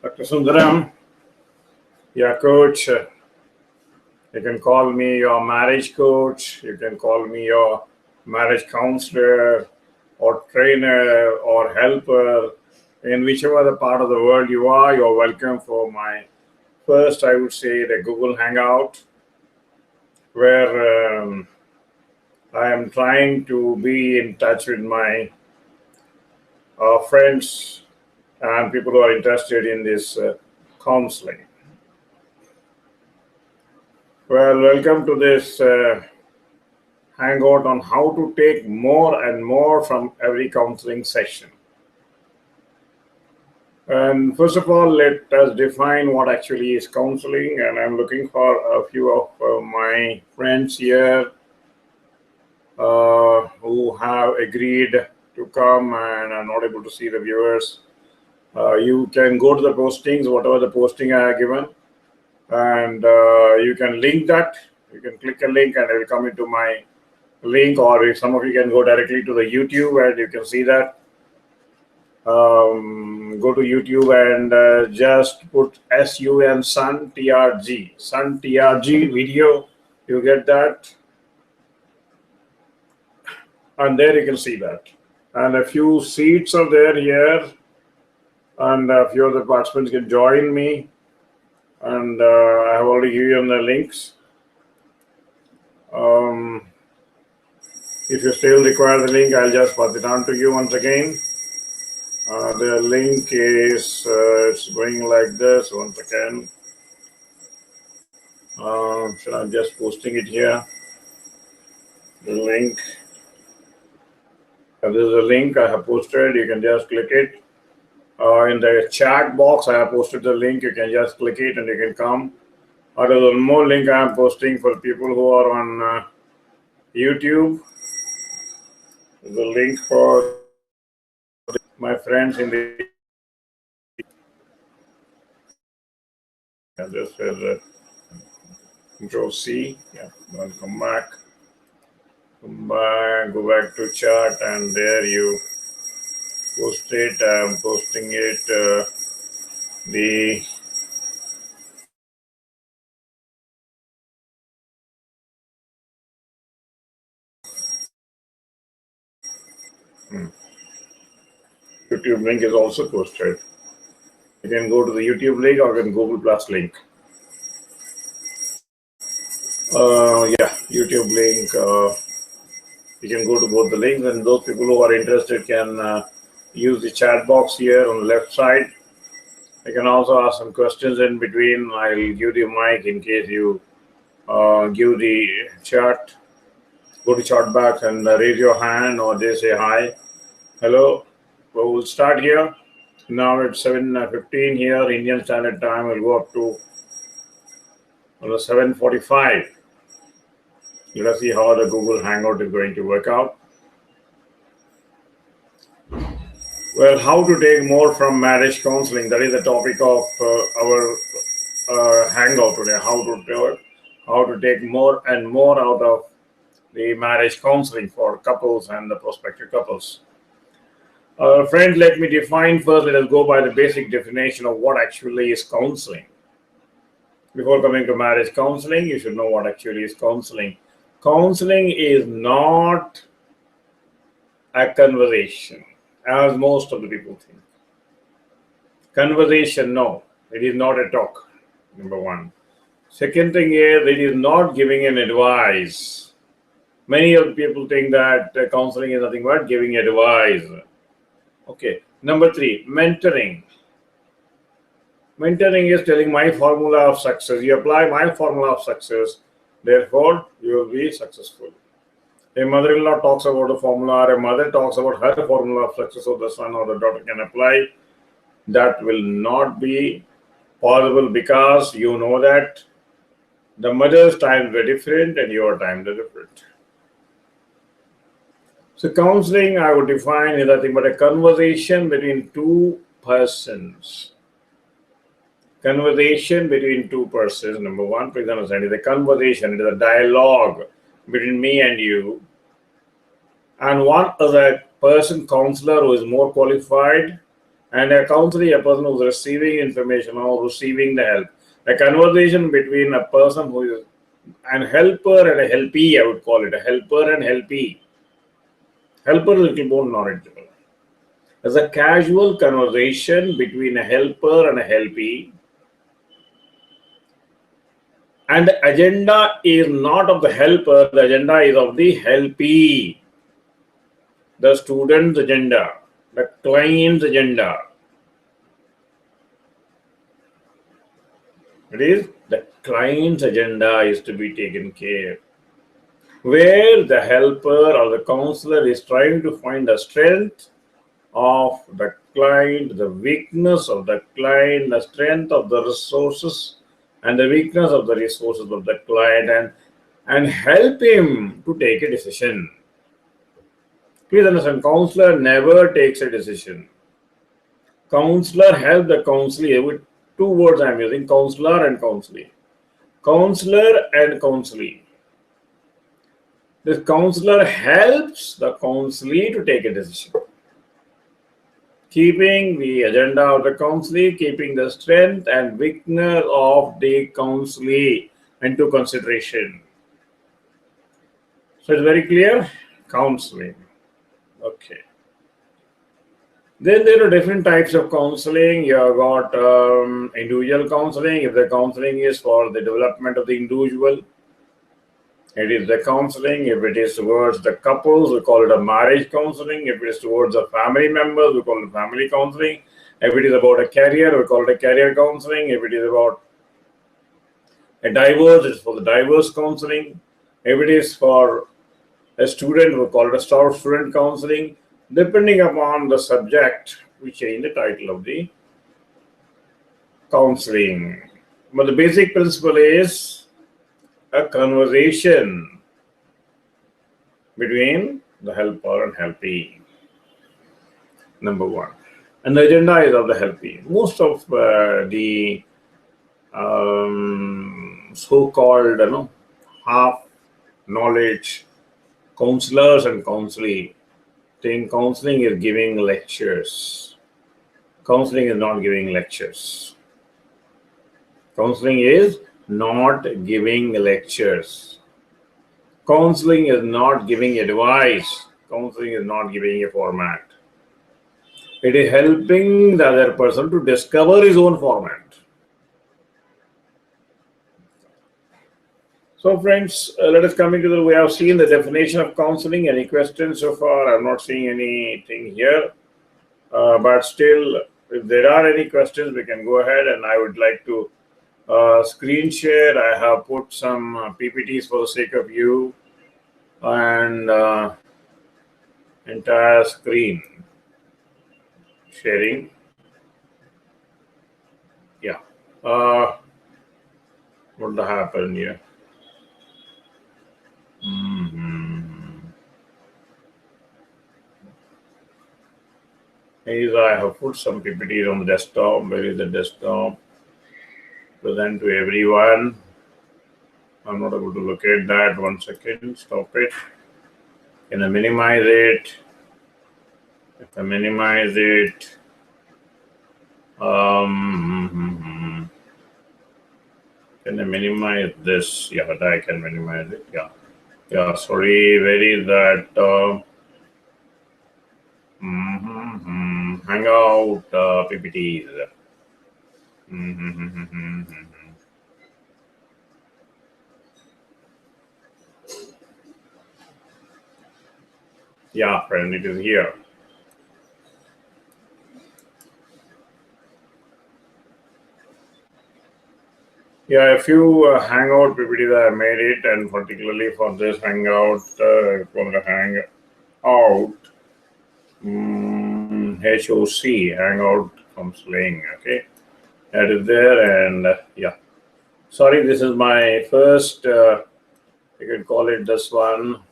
Dr. Sundaram, your coach. You can call me your marriage coach. You can call me your marriage counselor or trainer or helper. In whichever the part of the world you are, you're welcome for my first, I would say, the Google Hangout, where I am trying to be in touch with my friends and people who are interested in this counseling. Well, welcome to this hangout on how to take more and more from every counseling session. And first of all, let us define what actually is counseling. And I'm looking for a few of my friends here who have agreed to come and are not able to see the viewers. You can go to the postings, whatever the posting I have given, and you can link that. You can click a link and it will come into my link, or if some of you can go directly to the YouTube and you can see that. Go to YouTube and just put SUN Sun TRG Sun TRG video. You get that, and there you can see that. And a few seats are there here, and a few of the participants can join me. And I have already given the links. If you still require the link, I'll just pass it on to you once again. The link is it's going like this. Once again, so I'm just posting it here. The link. This is a link I have posted. You can just click it. In the chat box, I have posted the link. You can just click it and you can come. There's one more link I am posting for people who are on YouTube. There's a link for my friends in the. And this is Control C. Yeah, then come back. Come back, go back to chat, and there you post it. I'm posting it. The YouTube link is also posted. You can go to the YouTube link or can Google Plus link. Yeah, YouTube link. You can go to both the links, and those people who are interested can use the chat box here on the left side. You can also ask some questions in between. I'll give the mic in case you give the chat. Go to chat box and raise your hand or just say hi. Hello. Well, we'll start here. Now it's 7:15 here, Indian Standard Time. We'll go up to 7:45. Let us see how the Google Hangout is going to work out. Well, how to take more from marriage counseling. That is the topic of our Hangout today. How to do it. How to take more and more out of the marriage counseling for couples and the prospective couples. Friend, let me define first. Let us go by the basic definition of what actually is counseling. Before coming to marriage counseling, you should know what actually is counseling. Counseling is not a conversation, as most of the people think. Conversation, no, it is not a talk, number one. Second thing is, it is not giving an advice. Many of the people think that counseling is nothing but giving advice. Okay. Number three, mentoring. Mentoring is telling my formula of success. You apply my formula of success, therefore you will be successful. A mother-in-law talks about a formula, or a mother talks about her formula of success, so the son or the daughter can apply. That will not be possible because you know that the mother's times were different and your times are different. So counseling, I would define is nothing but a conversation between two persons. Conversation between two persons, number one, please understand, is a conversation, it is a dialogue between me and you. And one other person, counselor, who is more qualified And a counselor is a person who's receiving information or receiving the help. A conversation between a person who is an helper and a helpee, I would call it a helper and helpee. Helper is a little more knowledgeable. There's a casual conversation between a helper and a helpee. And the agenda is not of the helper, the agenda is of the helpee. The student's agenda, the client's agenda. It is the client's agenda is to be taken care. Where the helper or the counselor is trying to find the strength of the client, the weakness of the client, the strength of the resources, and the weakness of the resources of the client, and help him to take a decision. Please understand, counselor never takes a decision. Counselor help the counselee with two words I am using, counselor and counselee. Counselor and counselee. This counselor helps the counselee to take a decision. Keeping the agenda of the counselee, keeping the strength and weakness of the counselee into consideration. So it's very clear, counseling. Okay. Then there are different types of counseling. You have got individual counseling. If the counseling is for the development of the individual, it is the counseling. If it is towards the couples, we call it a marriage counseling. If it is towards the family members, we call it family counseling. If it is about a career, we call it a career counseling. If it is about a divorce, it's for the divorce counseling. If it is for a student, we call it a student counseling. Depending upon the subject, we change the title of the counseling. But the basic principle is a conversation between the helper and helpee. Number one. And the agenda is of the helpee. Most of the so-called half knowledge counselors and counselee think counseling is giving lectures. Counseling is not giving lectures. Counseling is not giving lectures. Counseling is not giving advice. Counseling is not giving a format. It is helping the other person to discover his own format. So friends, let us come into the, we have seen the definition of counseling. Any questions so far? I'm not seeing anything here. But still, if there are any questions, we can go ahead, and I would like to screen share. I have put some PPTs for the sake of you, and entire screen sharing. Yeah. What happened here? I have put some PPTs on the desktop. Where is the desktop? Present to everyone. I'm not able to locate that. 1 second. Stop it. Can I minimize it? If I minimize it, can I minimize this? Yeah, I can minimize it. Yeah. Yeah, sorry. Where is that? Hangout PPTs. Yeah, friend, it is here. Yeah, a few Hangout PPTs I made it, and particularly for this Hangout, for the Hangout, HOC, Hangout counseling. Okay, that is there, and yeah. Sorry, this is my first. You can call it this one,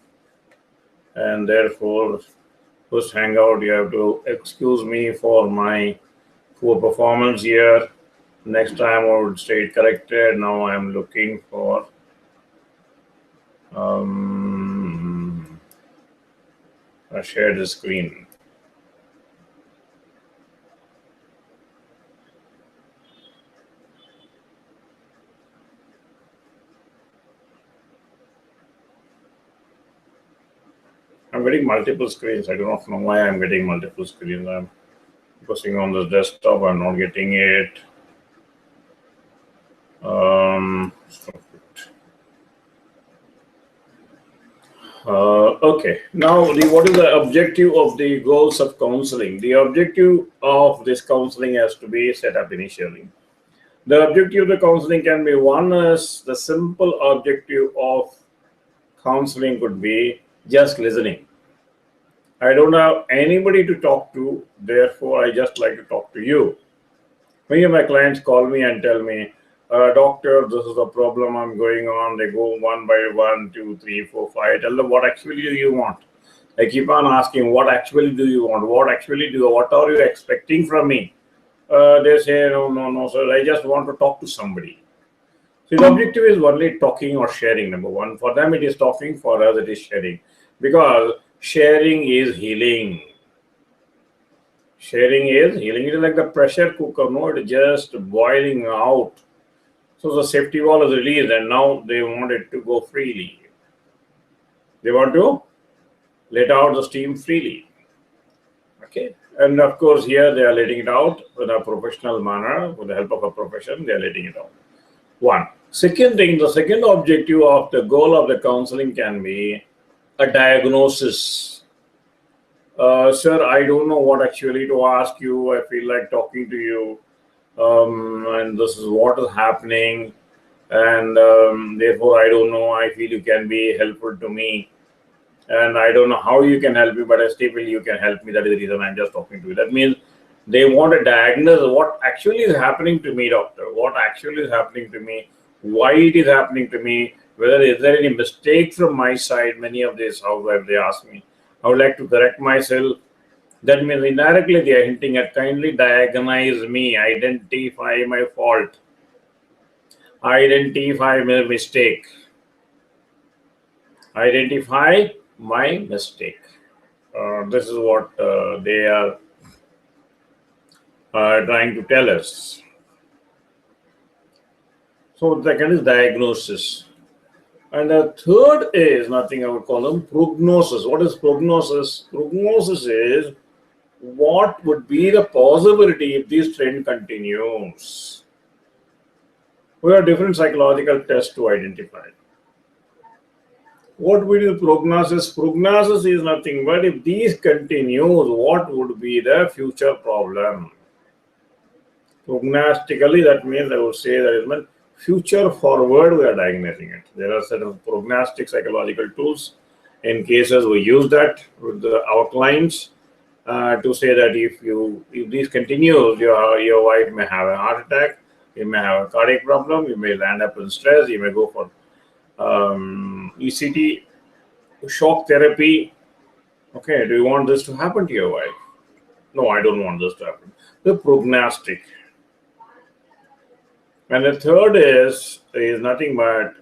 and therefore, first Hangout. You have to excuse me for my poor performance here. Next time I would state corrected. Now I'm looking for I share the screen. I'm getting multiple screens. I do not know why I'm getting multiple screens. I'm focusing on the desktop. I'm not getting it. Stop it. Okay. Now, what is the objective of the goals of counseling? The objective of this counseling has to be set up initially. The objective of the counseling can be one is the simple objective of counseling could be just listening. I don't have anybody to talk to, therefore I just like to talk to you. Many of my clients call me and tell me, doctor, this is the problem I'm going on. They go one by one, two, three, four, five. I tell them, what actually do you want? I keep on asking, what actually do you want? What are you expecting from me? They say, no, sir, I just want to talk to somebody. So the objective is only talking or sharing, number one. For them, it is talking. For us, it is sharing. Because sharing is healing. Sharing is healing. It is like the pressure cooker, no? It is just boiling out. So the safety valve is released and now they want it to go freely. They want to let out the steam freely. Okay. And of course, here they are letting it out in a professional manner. With the help of a profession, they are letting it out. One. Second thing, the second objective of the goal of the counseling can be a diagnosis. Sir, I don't know what actually to ask you. I feel like talking to you. And this is what is happening. And therefore, I don't know. I feel you can be helpful to me. And I don't know how you can help me, but I still feel you can help me. That is the reason I'm just talking to you. That means they want to diagnose what actually is happening to me, doctor. What actually is happening to me, why it is happening to me, whether is there any mistake from my side. Many of these housewives, they ask me, I would like to correct myself. That means indirectly they are hinting at kindly diagnose me, identify my fault, identify my mistake, identify my mistake. This is what they are trying to tell us. So the second is diagnosis. And the third is nothing I would call them prognosis. What is prognosis? Prognosis is what would be the possibility if this trend continues. We have different psychological tests to identify. What would be the prognosis? Prognosis is nothing but if these continues, what would be the future problem? Prognostically, that means I would say that is future forward, we are diagnosing it. There are certain prognostic psychological tools. In cases we use that with our clients to say that if this continues, your wife may have a heart attack, you may have a cardiac problem, you may land up in stress, you may go for ECT, shock therapy. Okay, do you want this to happen to your wife? No, I don't want this to happen. The prognostic. And the third is nothing but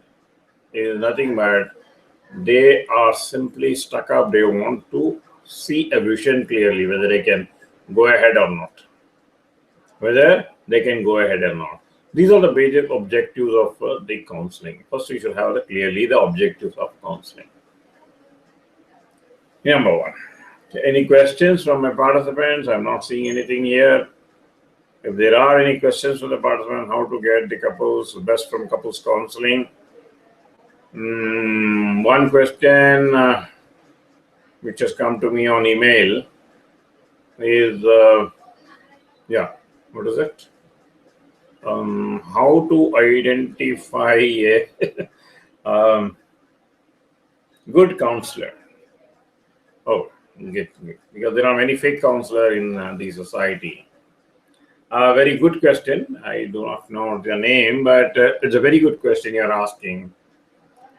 they are simply stuck up. They want to see a vision clearly, whether they can go ahead or not. Whether they can go ahead or not. These are the basic objectives of the counseling. First, you should have clearly the objectives of counseling. Number one. Any questions from my participants? I'm not seeing anything here. If there are any questions from the participant, how to get the couples best from couples counseling. One question which has come to me on email is, what is it? How to identify a good counselor. Oh, good. Because there are many fake counselors in the society. Very good question. I do not know the name, but it's a very good question you're asking.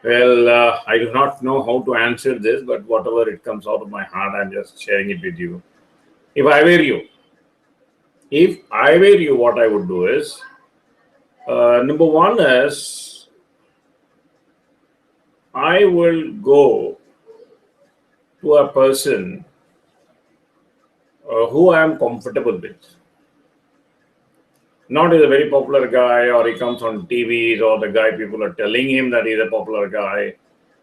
Well, I do not know how to answer this, but whatever it comes out of my heart, I'm just sharing it with you. If I were you, what I would do is, number one is, I will go to a person who I am comfortable with. Not is a very popular guy, or he comes on TVs, or the guy people are telling him that he's a popular guy,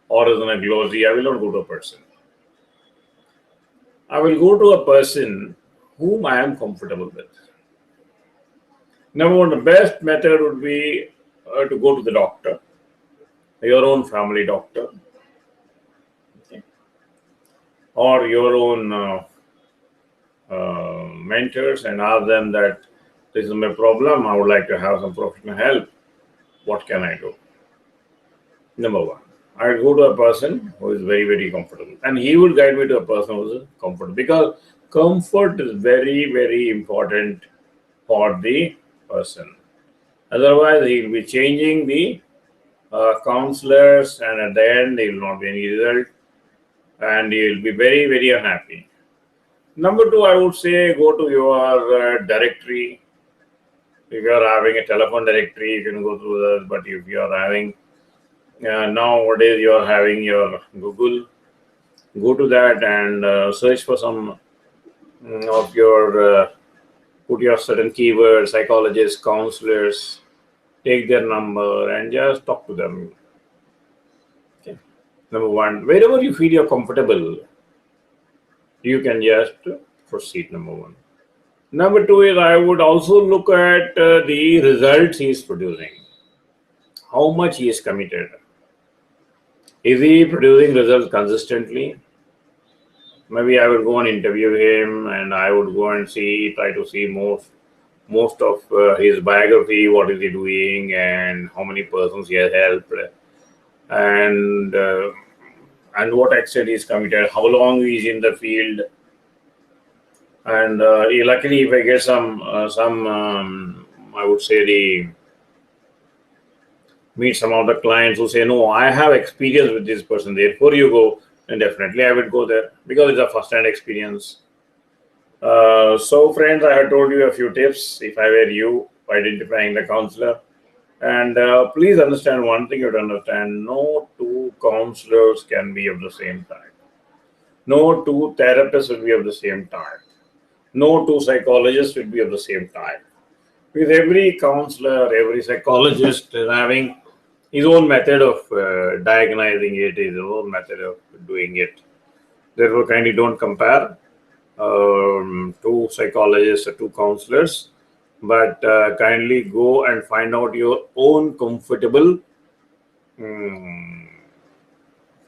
or is in a glossy. I will not go to a person. I will go to a person whom I am comfortable with. Number one, the best method would be to go to the doctor, your own family doctor, okay, or your own mentors, and ask them that this is my problem. I would like to have some professional help. What can I do? Number one, I would go to a person who is very, very comfortable, and he would guide me to a person who is comfortable, because comfort is very, very important for the person. Otherwise, he will be changing the counselors, and at the end, there will not be any result, and he will be very, very unhappy. Number two, I would say go to your directory. If you are having a telephone directory, you can go through that. But if you are having nowadays, you are having your Google. Go to that and search for some of your put your certain keywords, psychologists, counselors. Take their number and just talk to them. Okay. Number one, wherever you feel you're comfortable, you can just proceed. Number one. Number two is I would also look at the results he is producing. How much he is committed. Is he producing results consistently? Maybe I would go and interview him, and I would go and try to see most of his biography. What is he doing, and how many persons he has helped, and what extent he is committed. How long he is in the field. And luckily, if I get I would say meet some of the clients who say, no, I have experience with this person, therefore you go, and definitely I would go there because it's a first-hand experience. So, friends, I have told you a few tips if I were you identifying the counselor. And please understand one thing you have to understand: no two counselors can be of the same type. No two therapists will be of the same type. No two psychologists will be of the same type. With every counselor, every psychologist is having his own method of diagnosing it, his own method of doing it. Therefore, kindly don't compare two psychologists or two counselors, but kindly go and find out your own comfortable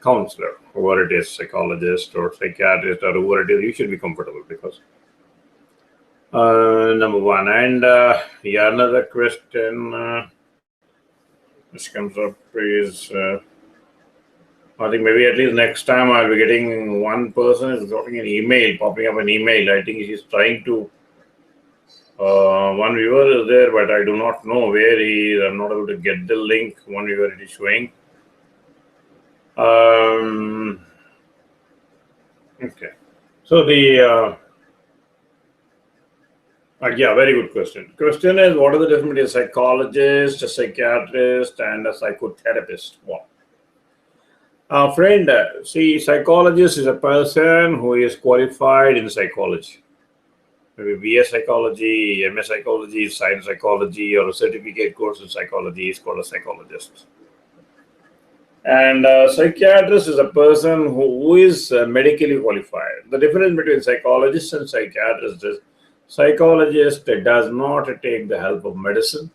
counselor, whoever it is, psychologist or psychiatrist or whoever it is. You should be comfortable because number one. And another question which comes up is I think maybe at least next time I'll be getting one person is dropping an email, popping up an email. I think he's trying to. One viewer is there, but I do not know where he is. I'm not able to get the link. One viewer it is showing. Okay. So the yeah, very good question. Question is, what is the difference between a psychologist, a psychiatrist, and a psychotherapist? What? Friend, see, psychologist is a person who is qualified in psychology. Maybe BS psychology, MS psychology, science psychology, or a certificate course in psychology is called a psychologist. And psychiatrist is a person who is medically qualified. The difference between psychologist and psychiatrist is psychologist does not take the help of medicine.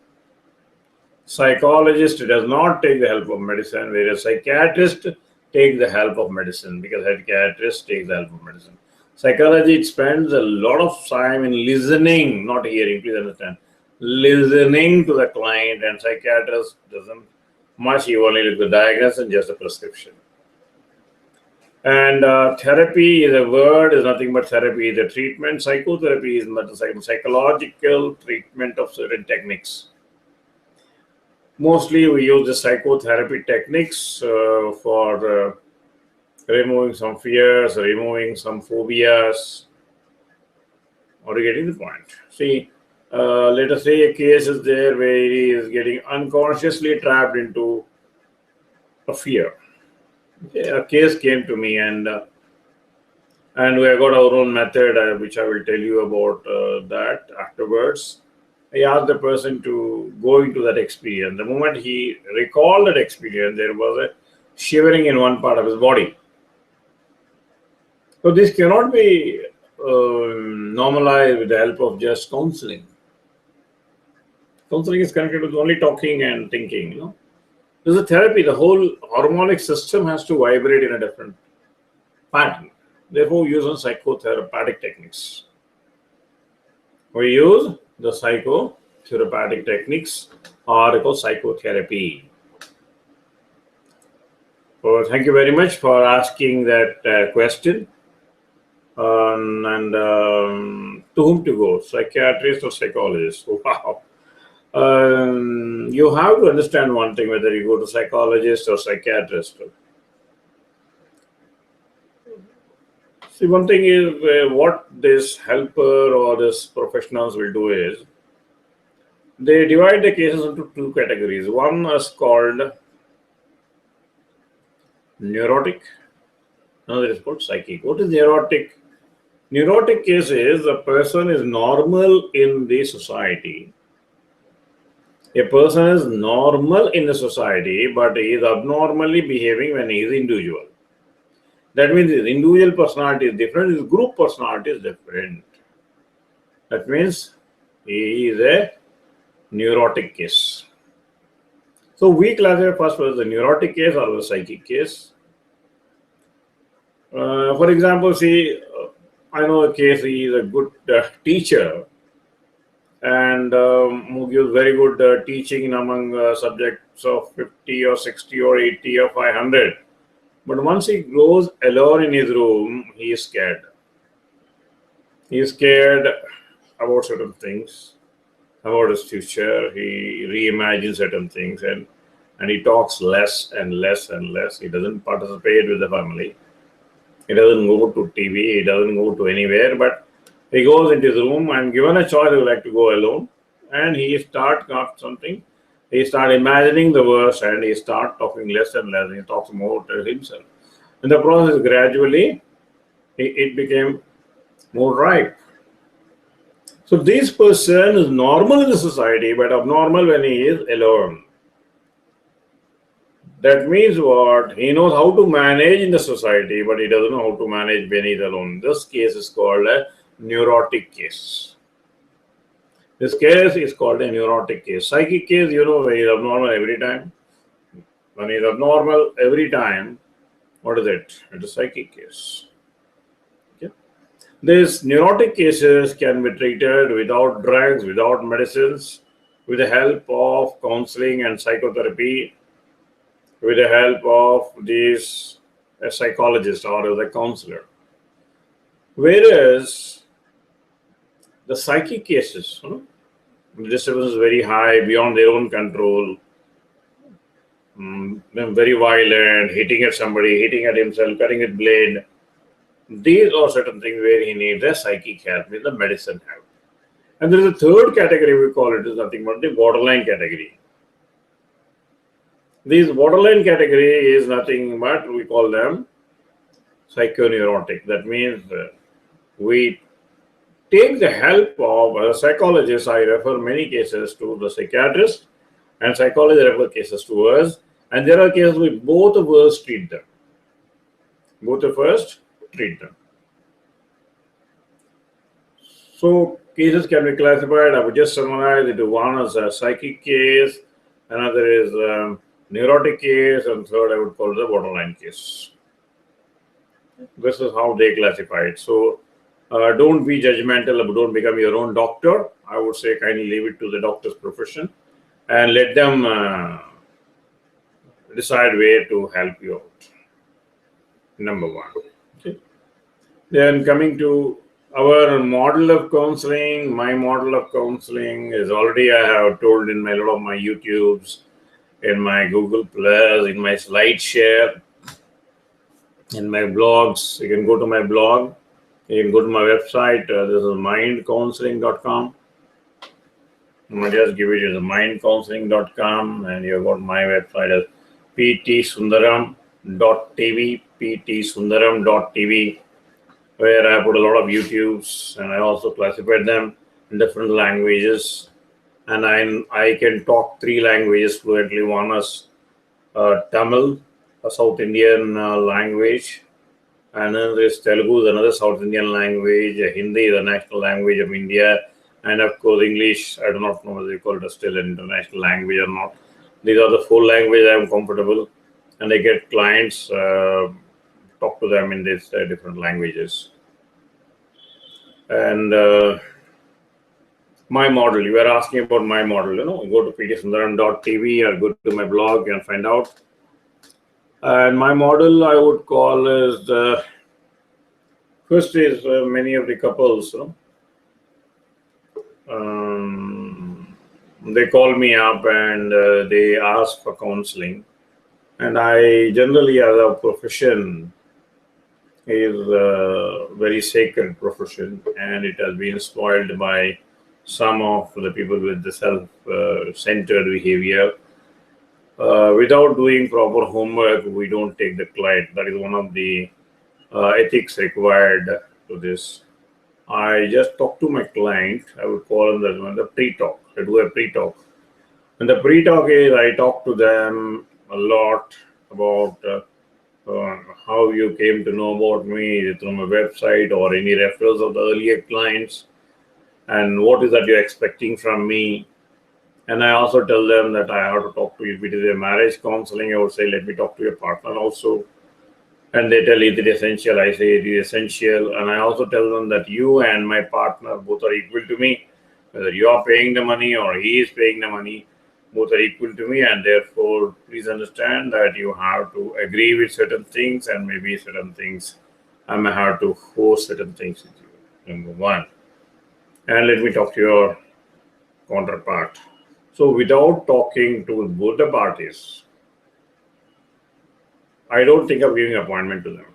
Psychologist does not take the help of medicine, whereas psychiatrist take the help of medicine, because psychiatrist takes the help of medicine. Psychology, it spends a lot of time in listening, not hearing, please understand. Listening to the client, and psychiatrist doesn't much, he only look at the diagnosis and just a prescription. And therapy is a word, is nothing but therapy, the treatment. Psychotherapy is psychological treatment of certain techniques. Mostly we use the psychotherapy techniques for removing some fears, removing some phobias. Are you getting the point? See, let us say a case is there where he is getting unconsciously trapped into a fear. Okay, a case came to me, and we have got our own method, which I will tell you about that afterwards. I asked the person to go into that experience. The moment he recalled that experience, there was a shivering in one part of his body. So this cannot be normalized with the help of just counseling. Counseling is connected with only talking and thinking. There's a therapy. The whole hormonic system has to vibrate in a different pattern. Therefore, we use psychotherapeutic techniques. We use the psychotherapeutic techniques or called psychotherapy. So thank you very much for asking that question. And to whom to go? Psychiatrist or psychologist? Wow. You have to understand one thing, whether you go to psychologist or psychiatrist. See, one thing is what this helper or this professionals will do is they divide the cases into two categories. One is called neurotic, another is called psychic. What is neurotic? Neurotic case is a person is normal in the society. A person is normal in the society, but he is abnormally behaving when he is individual. That means his individual personality is different, his group personality is different. That means he is a neurotic case. So we classify first as the neurotic case or the psychic case. For example, see, I know a case, he is a good teacher and who gives very good teaching among subjects of 50 or 60 or 80 or 500. But once he goes alone in his room, he is scared. He is scared about certain things, about his future. He reimagines certain things and he talks less and less and less. He doesn't participate with the family. He doesn't go to TV. He doesn't go to anywhere. But he goes into his room and given a choice, he would like to go alone. And he start something. He start imagining the worst and he start talking less and less. He talks more to himself. In the process, gradually, it became more ripe. So this person is normal in the society, but abnormal when he is alone. That means what? He knows how to manage in the society, but he doesn't know how to manage when he's alone. This case is called a neurotic case. This case is called a neurotic case. Psychic case, when he's abnormal every time. When he's abnormal every time, what is it? It's a psychic case. Okay. These neurotic cases can be treated without drugs, without medicines, with the help of counseling and psychotherapy, with the help of these a psychologist or the counselor. Whereas the psychic cases, the disturbance is very high, beyond their own control, very violent, hitting at somebody, hitting at himself, cutting with blade. These are certain things where he needs a psychic help, with the medicine help. And there is a third category, we call it is nothing but the borderline category. This borderline category is nothing but we call them psychoneurotic. That means we take the help of a psychologist. I refer many cases to the psychiatrist, and psychologists refer cases to us. And there are cases we both of us treat them. Both of us treat them. So cases can be classified. I would just summarize it. One is a psychic case, another is neurotic case, and third I would call the borderline case. This is how they classify it. So don't be judgmental, don't become your own doctor. I would say kindly leave it to the doctor's profession and let them decide where to help you out. Number one. Okay. Then coming to our model of counseling, my model of counseling is already I have told in a lot of my YouTubes, in my Google Plus, in my SlideShare, in my blogs. You can go to my blog. You can go to my website. This is mindcounselling.com. I just give it as mindcounselling.com, and you got my website as ptsundaram.tv, ptsundaram.tv, where I put a lot of YouTubes and I also classified them in different languages. And I can talk 3 languages fluently. One is Tamil, a South Indian language, and then there's Telugu, is another South Indian language. Hindi is the national language of India, and of course English. I do not know whether you call it still an international language or not. These are the four languages I am comfortable, and I get clients talk to them in these different languages. And my model, you were asking about my model. Go to ptsundaram.tv or go to my blog and find out. And my model, I would call is first is many of the couples, they call me up and they ask for counseling. And I generally, as a profession, is a very sacred profession, and it has been spoiled by some of the people with the self-centered behavior. Without doing proper homework, we don't take the client. That is one of the ethics required to this. I just talk to my client. I would call them that one the pre-talk. I do a pre-talk. And the pre-talk is I talk to them a lot about how you came to know about me through my website or any referrals of the earlier clients, and what is that you're expecting from me. And I also tell them that I have to talk to you. If it is a marriage counseling, I would say, let me talk to your partner also. And they tell, is it essential? I say it is essential. And I also tell them that you and my partner both are equal to me. Whether you are paying the money or he is paying the money, both are equal to me. And therefore, please understand that you have to agree with certain things, and maybe certain things I may have to force certain things with you. Number one. And let me talk to your counterpart. So without talking to both the parties, I don't think of giving appointment to them.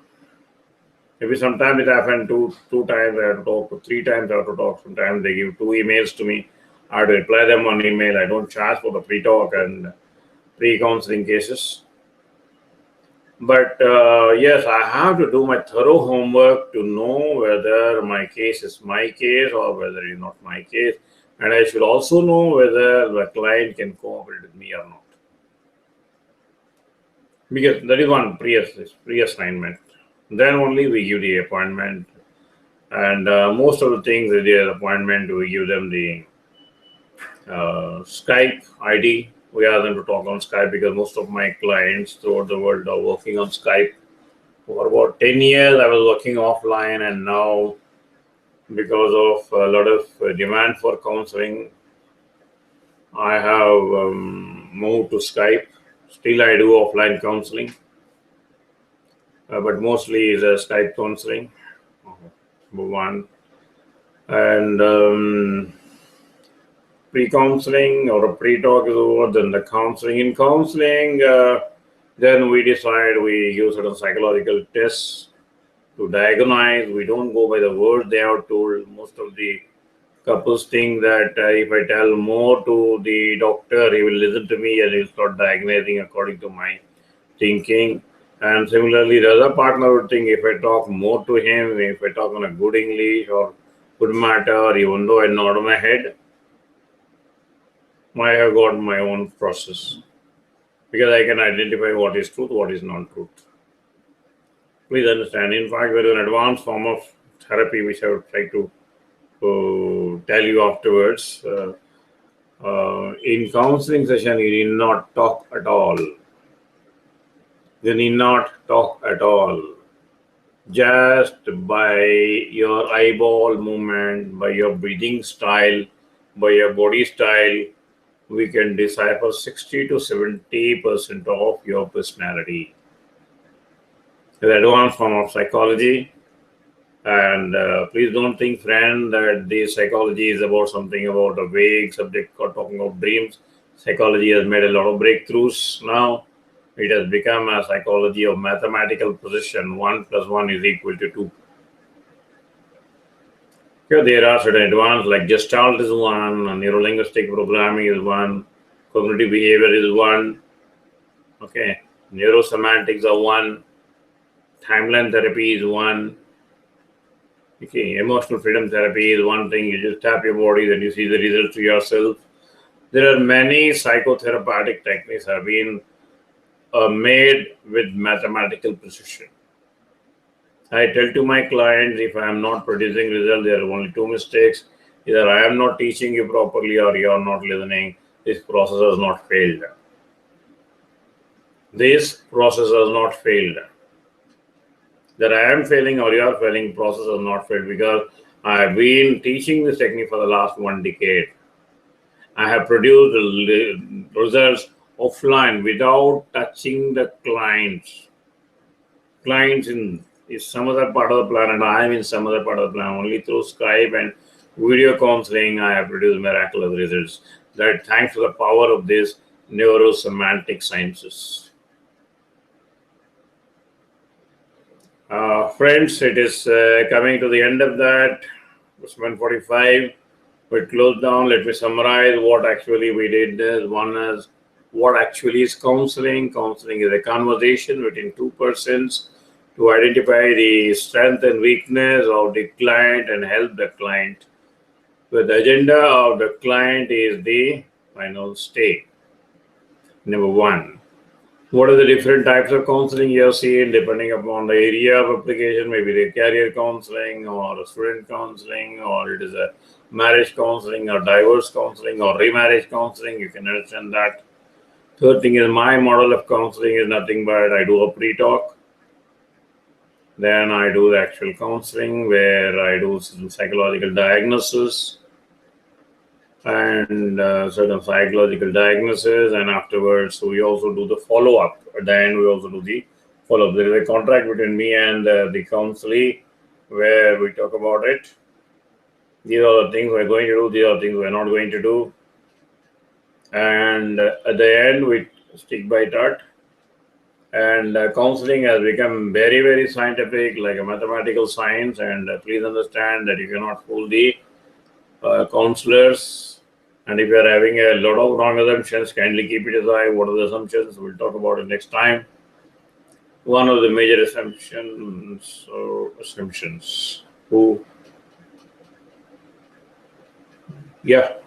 Maybe sometimes it happened two times I have to talk, 3 times I have to talk. Sometimes they give 2 emails to me. I have to reply them on email. I don't charge for the pre-talk and pre-counseling cases. But yes, I have to do my thorough homework to know whether my case is my case or whether it's not my case. And I should also know whether the client can cooperate with me or not. Because that is one pre-assignment. Then only we give the appointment. And most of the things with the appointment, we give them the Skype ID. We ask them to talk on Skype because most of my clients throughout the world are working on Skype. For about 10 years, I was working offline, and now, because of a lot of demand for counseling, I have moved to Skype. Still, I do offline counseling, but mostly is a Skype counseling. Number one. And pre-counseling or a pre-talk is over, then the counseling. In counseling, then we decide we use certain psychological tests to diagnose. We don't go by the words they have told. Most of the couples think that if I tell more to the doctor, he will listen to me and he'll start diagnosing according to my thinking. And similarly, the other partner would think if I talk more to him, if I talk on a good English or good matter, even though I nod my head, I have got my own process. Because I can identify what is truth, what is non-truth. Please understand, in fact, there is an advanced form of therapy which I would try to tell you afterwards. In counseling session, you need not talk at all. You need not talk at all. Just by your eyeball movement, by your breathing style, by your body style, we can decipher 60 to 70% of your personality. It's an advanced form of psychology. And please don't think, friend, that the psychology is about something about a vague subject or talking about dreams. Psychology has made a lot of breakthroughs now. It has become a psychology of mathematical precision. 1 plus 1 is equal to 2. Here there are certain advanced, like Gestalt is one, neuro-linguistic programming is one, cognitive behavior is one, okay, neurosemantics are one, timeline therapy is one, okay, emotional freedom therapy is one thing. You just tap your body, then you see the results to yourself. There are many psychotherapeutic techniques have been made with mathematical precision. I tell to my clients, if I am not producing result, there are only two mistakes. Either I am not teaching you properly or you are not listening. This process has not failed. This process has not failed. That I am failing or you are failing, process has not failed because I have been teaching this technique for the last 1 decade. I have produced results offline without touching the clients. Clients in is some other part of the planet. I am in some other part of the planet. Only through Skype and video counseling, I have produced miraculous results. That thanks to the power of this neurosemantic sciences. Friends, it is coming to the end of that. It's 1:45. We close down. Let me summarize what actually we did. One is what actually is counseling. Counseling is a conversation between two persons to identify the strength and weakness of the client and help the client. But the agenda of the client is the final stay. Number one. What are the different types of counseling you have seen depending upon the area of application? Maybe the career counseling or student counseling, or it is a marriage counseling or divorce counseling or remarriage counseling. You can understand that. Third thing is my model of counseling is nothing but I do a pre-talk. Then I do the actual counseling where I do some psychological diagnosis and certain psychological diagnosis, and afterwards we also do the follow-up. At the end we also do the follow-up. There is a contract between me and the counselee where we talk about it. These are the things we're going to do, these are the things we're not going to do, and at the end we stick by that. And counseling has become very, very scientific, like a mathematical science, and please understand that you cannot fool the counselors. And if you are having a lot of wrong assumptions, kindly keep it aside. What are the assumptions? We'll talk about it next time. One of the major assumptions. Who? Yeah.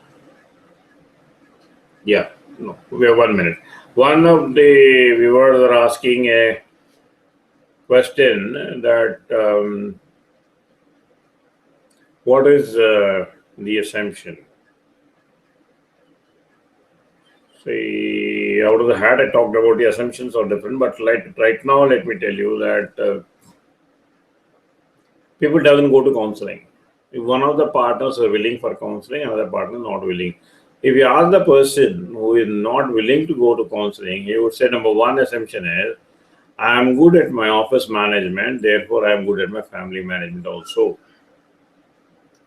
No, we have 1 minute. One of the viewers are asking a question that what is the assumption? See, out of the hat, I talked about the assumptions are different, but right now, let me tell you that people doesn't go to counseling. If one of the partners are willing for counseling, another partner is not willing. If you ask the person who is not willing to go to counseling, he would say, number one assumption is, I am good at my office management, therefore I am good at my family management also.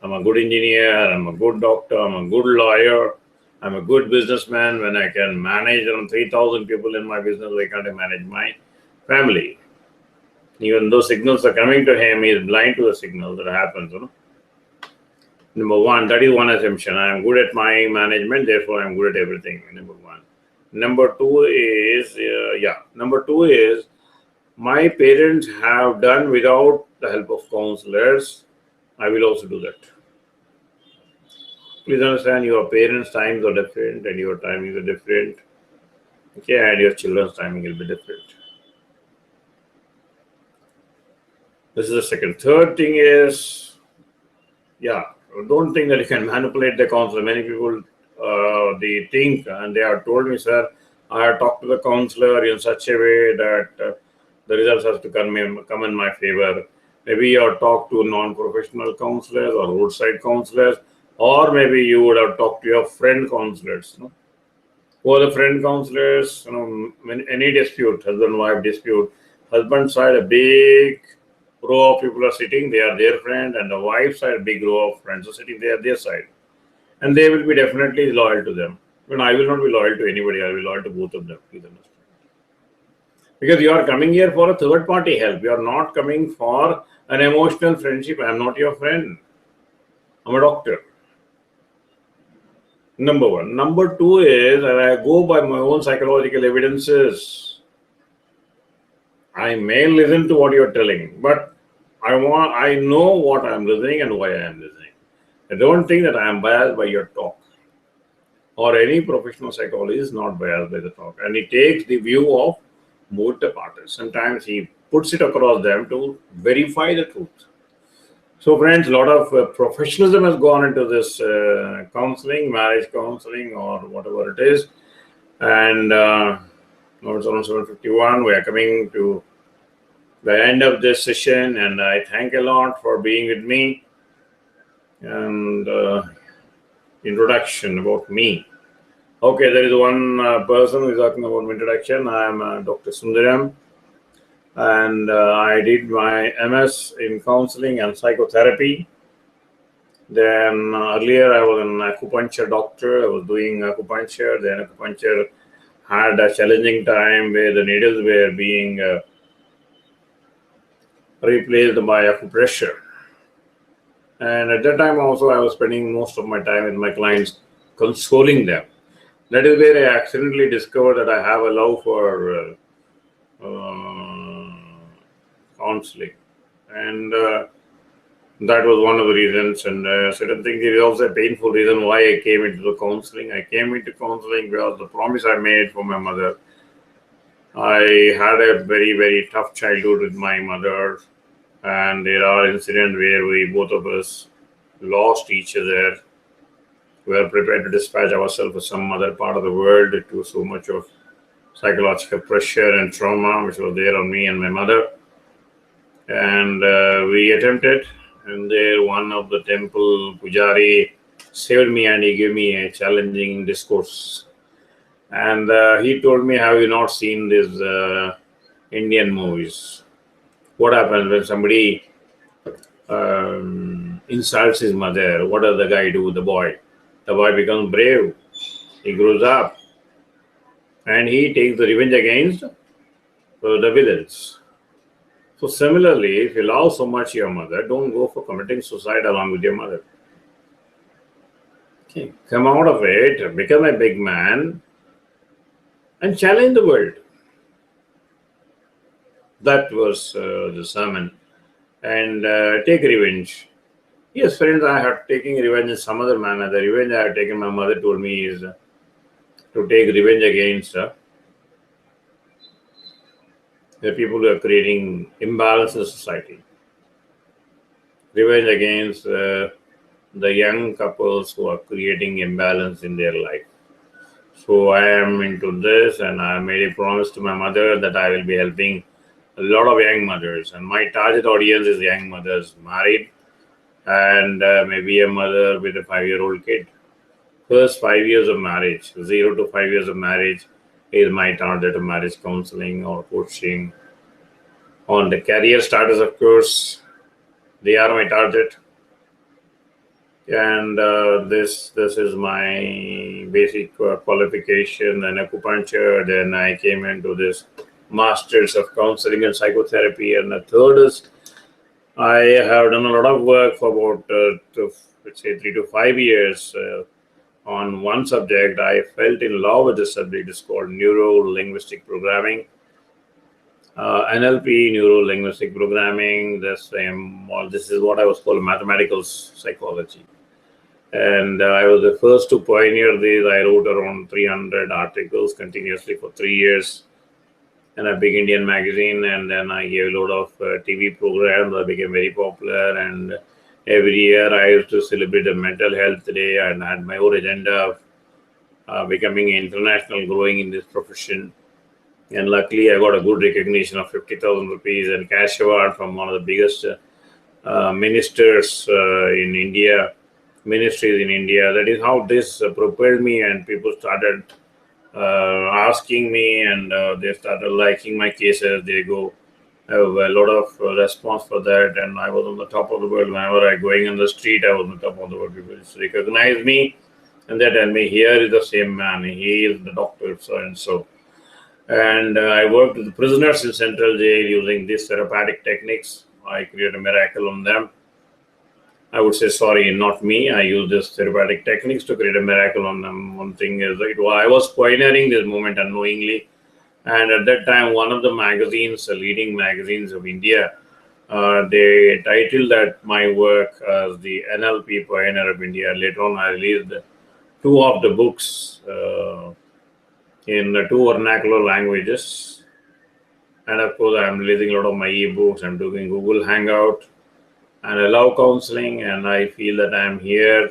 I'm a good engineer, I'm a good doctor, I'm a good lawyer, I'm a good businessman. When I can manage around 3,000 people in my business, why can't I manage my family? Even though signals are coming to him, he is blind to the signal that happens. Number one, that is one assumption. I am good at my management, therefore I am good at everything. Number one. Number two is my parents have done without the help of counselors. I will also do that. Please understand, your parents' times are different and your timings are different. Okay, and your children's timing will be different. This is the second. Third thing is, don't think that you can manipulate the counselor. Many people they think and they have told me, sir, I have talked to the counselor in such a way that the results have to come in my favor. Maybe you have talked to non-professional counselors or roadside counselors, or maybe you would have talked to your friend counselors. Who are the friend counselors? Any dispute, husband-wife dispute, husband side a big row of people are sitting, they are their friend, and the wife side a big row of friends are sitting, they are their side, and they will be definitely loyal to them. When I will not be loyal to anybody, I will be loyal to both of them. Please understand. Because you are coming here for a third party help. You are not coming for an emotional friendship. I am not your friend. I'm a doctor. Number one. Number two is that I go by my own psychological evidences. I may listen to what you're telling, but I know what I'm listening and why I am listening. I don't think that I am biased by your talk. Or any professional psychologist is not biased by the talk. And he takes the view of both the parties. Sometimes he puts it across them to verify the truth. So, friends, a lot of professionalism has gone into this counseling, marriage counseling, or whatever it is. And now it's around 7:51. We are coming to the end of this session, and I thank a lot for being with me. And introduction about me. Okay, there is one person who is talking about introduction. I am Dr. Sundaram, and I did my MS in counseling and psychotherapy. Then earlier I was an acupuncture doctor. I was doing acupuncture. Then acupuncture had a challenging time where the needles were being replaced by acupressure. And at that time also I was spending most of my time with my clients consoling them. That is where I accidentally discovered that I have a love for counseling. And that was one of the reasons. And certain things, there is also a painful reason why I came into the counseling. I came into counseling because the promise I made for my mother. I had a very, very tough childhood with my mother. And there are incidents where we both of us lost each other. We were prepared to dispatch ourselves to some other part of the world. It was so much of psychological pressure and trauma which was there on me and my mother. And we attempted, and there one of the temple pujari saved me, and he gave me a challenging discourse. And he told me, have you not seen these Indian movies? What happens when somebody insults his mother? What does the guy do with the boy? The boy becomes brave. He grows up. And he takes the revenge against the villains. So similarly, if you love so much your mother, don't go for committing suicide along with your mother. Okay. Come out of it, become a big man, and challenge the world. That was the sermon. And take revenge. Yes, friends, I have taken revenge in some other manner. The revenge I have taken, my mother told me, is to take revenge against the people who are creating imbalance in society. Revenge against the young couples who are creating imbalance in their life. So I am into this, and I made a promise to my mother that I will be helping a lot of young mothers. And my target audience is young mothers, married, and maybe a mother with a 5-year-old kid. First 5 years of marriage, 0 to 5 years of marriage, is my target of marriage counseling or coaching. On the career status, of course, they are my target. And this is my basic qualification in acupuncture. Then I came into this masters of counseling and psychotherapy. And the third is I have done a lot of work for about let's say 3 to 5 years on one subject. I felt in love with this subject. It's called neuro-linguistic programming. NLP, neuro-linguistic programming. This is what I was called mathematical psychology. And I was the first to pioneer this. I wrote around 300 articles continuously for 3 years in a big Indian magazine. And then I gave a lot of TV programs that became very popular. And every year I used to celebrate the mental health day, and I had my own agenda of becoming international, growing in this profession. And luckily, I got a good recognition of 50,000 rupees and cash award from one of the biggest ministers in India, ministries in India. That is how this propelled me, and people started asking me, and they started liking my cases. They go, I have a lot of response for that, and I was on the top of the world. Whenever I going on the street, I was on the top of the world. People just recognize me, and they tell me, here is the same man. He is the doctor, so and so. And I worked with the prisoners in Central Jail using these therapeutic techniques. I created a miracle on them. I would say, sorry, not me. I used these therapeutic techniques to create a miracle on them. One thing is, I was pioneering this movement unknowingly. And at that time, one of the magazines, the leading magazines of India, they titled that my work as the NLP pioneer of India. Later on, I released 2 of the books in 2 vernacular languages. And of course, I'm releasing a lot of my ebooks. I'm doing Google Hangout, and I love counseling, and I feel that I'm here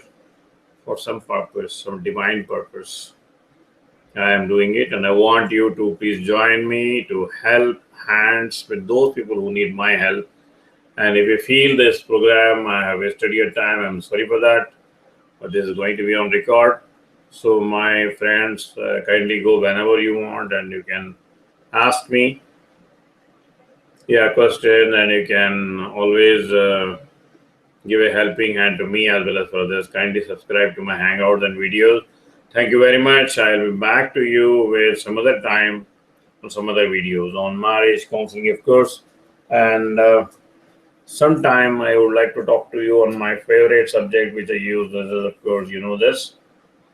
for some purpose, some divine purpose. I am doing it, and I want you to please join me to help hands with those people who need my help. And if you feel this program, I have wasted your time, I'm sorry for that, but this is going to be on record. So, my friends, kindly go whenever you want, and you can ask me question, and you can always give a helping hand to me as well as for others. Kindly subscribe to my hangouts and videos. Thank you very much. I'll be back to you with some other time on some other videos on marriage counseling, of course. And sometime I would like to talk to you on my favorite subject, which I use. This is, of course, you know this.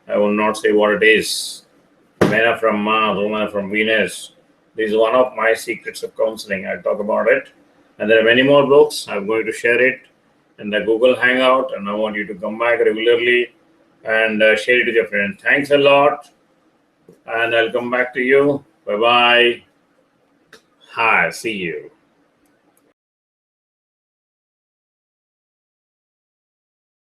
I will not say what it is. Men are from Mars, women are from Venus. This is one of my secrets of counseling. I'll talk about it. And there are many more books. I'm going to share it in the Google Hangout. And I want you to come back regularly and share it with your friends. Thanks a lot. And I'll come back to you. Bye bye. Hi, see you.